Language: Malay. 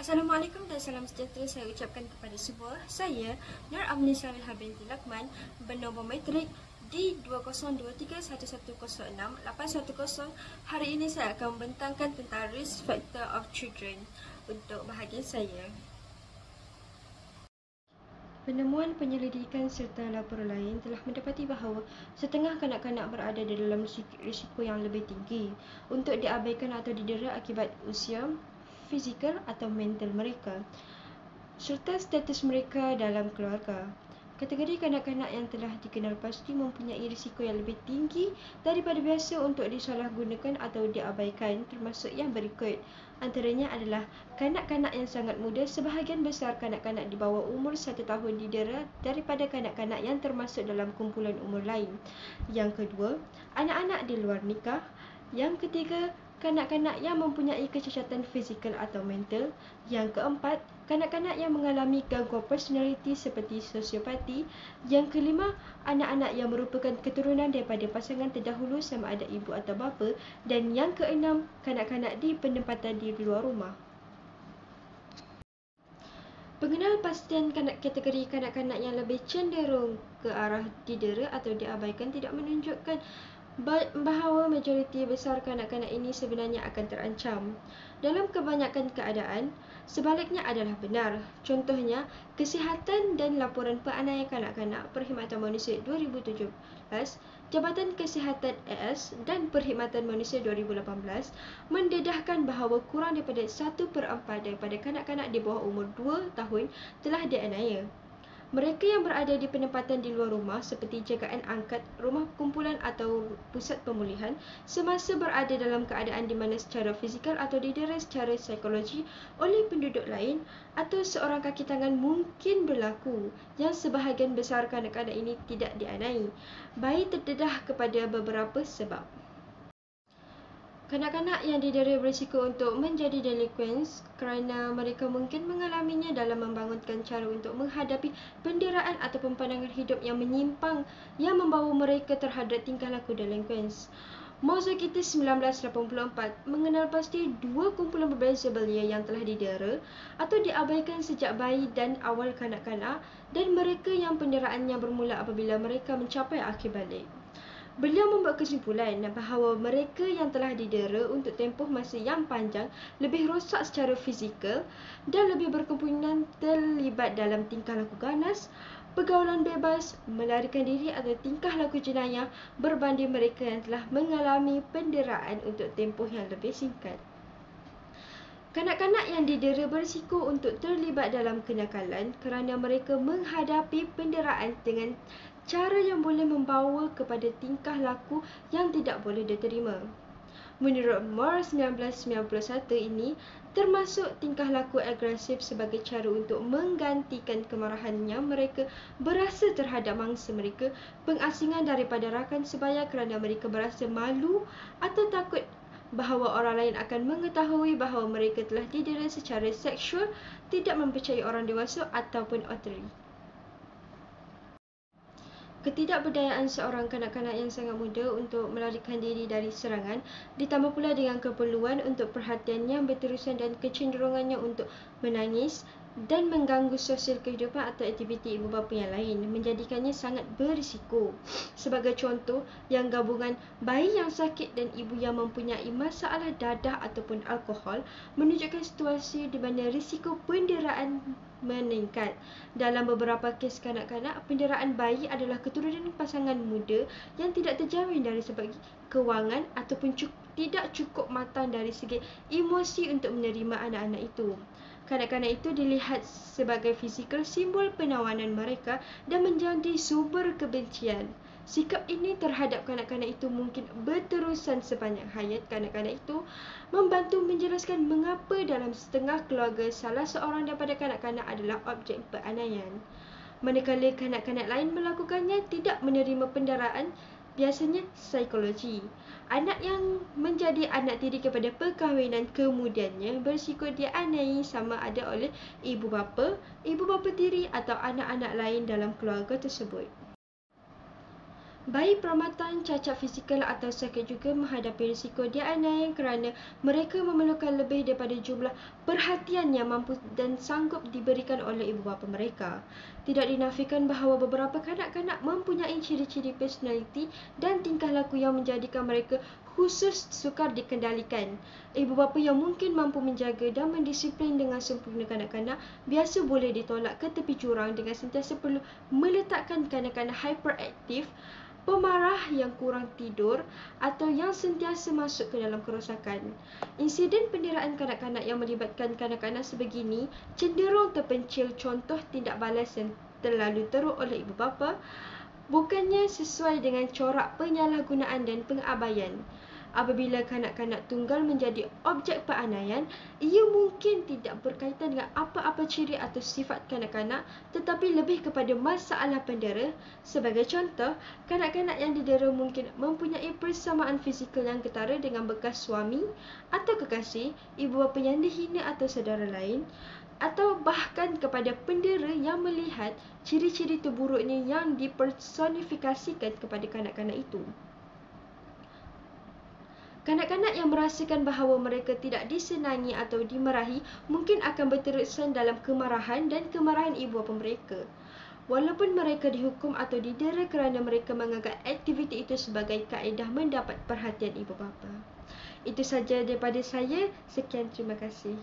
Assalamualaikum dan salam sejahtera saya ucapkan kepada semua. Saya Nur Amni Saliha binti Lakman bernombor matrik D20231106-810. Hari ini saya akan membentangkan tentang risk factor of children untuk bahagian saya. Penemuan penyelidikan serta laporan lain telah mendapati bahawa setengah kanak-kanak berada di dalam risiko yang lebih tinggi untuk diabaikan atau didera akibat usia, fizikal atau mental mereka, serta status mereka dalam keluarga. Kategori kanak-kanak yang telah dikenal pasti mempunyai risiko yang lebih tinggi daripada biasa untuk disalahgunakan atau diabaikan, termasuk yang berikut. Antaranya adalah kanak-kanak yang sangat muda. Sebahagian besar kanak-kanak di bawah umur 1 tahun didera daripada kanak-kanak yang termasuk dalam kumpulan umur lain. Yang kedua, anak-anak di luar nikah. Yang ketiga, kanak-kanak yang mempunyai kecacatan fizikal atau mental. Yang keempat, kanak-kanak yang mengalami gangguan personaliti seperti sosiopati. Yang kelima, anak-anak yang merupakan keturunan daripada pasangan terdahulu sama ada ibu atau bapa. Dan yang keenam, kanak-kanak di penempatan di luar rumah. Pengenalpastian kategori kanak-kanak yang lebih cenderung ke arah didera atau diabaikan tidak menunjukkan bahawa majoriti besar kanak-kanak ini sebenarnya akan terancam. Dalam kebanyakan keadaan, sebaliknya adalah benar. Contohnya, Kesihatan dan Laporan Penganiayaan Kanak-kanak Perkhidmatan Manusia 2017, Jabatan Kesihatan AS dan Perkhidmatan Manusia 2018 mendedahkan bahawa kurang daripada 1/4 daripada kanak-kanak di bawah umur 2 tahun telah dianiaya. Mereka yang berada di penempatan di luar rumah seperti jagaan angkat, rumah kumpulan atau pusat pemulihan semasa berada dalam keadaan di mana secara fizikal atau didera secara psikologi oleh penduduk lain atau seorang kaki tangan mungkin berlaku, yang sebahagian besar kanak-kanak ini tidak dianiaya. Bayi terdedah kepada beberapa sebab. Kanak-kanak yang didera berisiko untuk menjadi delinquents kerana mereka mungkin mengalaminya dalam membangunkan cara untuk menghadapi penderaan ataupun pandangan hidup yang menyimpang yang membawa mereka terhadap tingkah laku delinquents. Mauzukitis 1984 mengenal pasti dua kumpulan berbeza belia yang telah didera atau diabaikan sejak bayi dan awal kanak-kanak, dan mereka yang penderaannya bermula apabila mereka mencapai akhir balik. Beliau membuat kesimpulan bahawa mereka yang telah didera untuk tempoh masa yang panjang lebih rosak secara fizikal dan lebih berkemungkinan terlibat dalam tingkah laku ganas, pergaulan bebas, melarikan diri atau tingkah laku jenayah berbanding mereka yang telah mengalami penderaan untuk tempoh yang lebih singkat. Kanak-kanak yang didera berisiko untuk terlibat dalam kenakalan kerana mereka menghadapi penderaan dengan cara yang boleh membawa kepada tingkah laku yang tidak boleh diterima. Menurut Moore 1991 ini, termasuk tingkah laku agresif sebagai cara untuk menggantikan kemarahan yang mereka berasa terhadap mangsa mereka, pengasingan daripada rakan sebaya kerana mereka berasa malu atau takut bahawa orang lain akan mengetahui bahawa mereka telah didera secara seksual, tidak mempercayai orang dewasa ataupun otori. Ketidakberdayaan seorang kanak-kanak yang sangat muda untuk melarikan diri dari serangan, ditambah pula dengan keperluan untuk perhatian yang berterusan dan kecenderungannya untuk menangis dan mengganggu sosial kehidupan atau aktiviti ibu bapa yang lain, menjadikannya sangat berisiko. Sebagai contoh, yang gabungan bayi yang sakit dan ibu yang mempunyai masalah dadah ataupun alkohol menunjukkan situasi di mana risiko penderaan meningkat. Dalam beberapa kes kanak-kanak, penderaan bayi adalah keturunan pasangan muda yang tidak terjamin dari sebab kewangan ataupun tidak cukup matang dari segi emosi untuk menerima anak-anak itu. Kanak-kanak itu dilihat sebagai fizikal simbol penawanan mereka dan menjadi sumber kebencian. Sikap ini terhadap kanak-kanak itu mungkin berterusan sepanjang hayat kanak-kanak itu, membantu menjelaskan mengapa dalam setengah keluarga salah seorang daripada kanak-kanak adalah objek penganiayaan. Manakala kanak-kanak lain melakukannya tidak menerima penderaan, biasanya psikologi. Anak yang menjadi anak tiri kepada perkahwinan kemudiannya berisiko dianiaya sama ada oleh ibu bapa tiri atau anak-anak lain dalam keluarga tersebut. Bayi peramatan cacat fizikal atau sakit juga menghadapi risiko dianiaya kerana mereka memerlukan lebih daripada jumlah perhatian yang mampu dan sanggup diberikan oleh ibu bapa mereka. Tidak dinafikan bahawa beberapa kanak-kanak mempunyai ciri-ciri personaliti dan tingkah laku yang menjadikan mereka khusus sukar dikendalikan. Ibu bapa yang mungkin mampu menjaga dan mendisiplin dengan sempurna kanak-kanak biasa boleh ditolak ke tepi jurang dengan sentiasa perlu meletakkan kanak-kanak hyperaktif, pemarah yang kurang tidur atau yang sentiasa masuk ke dalam kerosakan. Insiden penderaan kanak-kanak yang melibatkan kanak-kanak sebegini cenderung terpencil contoh tindak balas yang terlalu teruk oleh ibu bapa, bukannya sesuai dengan corak penyalahgunaan dan pengabaian. Apabila kanak-kanak tunggal menjadi objek penganiayaan, ia mungkin tidak berkaitan dengan apa-apa ciri atau sifat kanak-kanak tetapi lebih kepada masalah pendera. Sebagai contoh, kanak-kanak yang didera mungkin mempunyai persamaan fizikal yang ketara dengan bekas suami atau kekasih, ibu bapa yang dihina atau saudara lain, atau bahkan kepada pendera yang melihat ciri-ciri terburuknya yang dipersonifikasikan kepada kanak-kanak itu. Kanak-kanak yang merasakan bahawa mereka tidak disenangi atau dimarahi mungkin akan berterusan dalam kemarahan dan kemarahan ibu bapa mereka. Walaupun mereka dihukum atau didera kerana mereka menganggap aktiviti itu sebagai kaedah mendapat perhatian ibu bapa. Itu saja daripada saya. Sekian, terima kasih.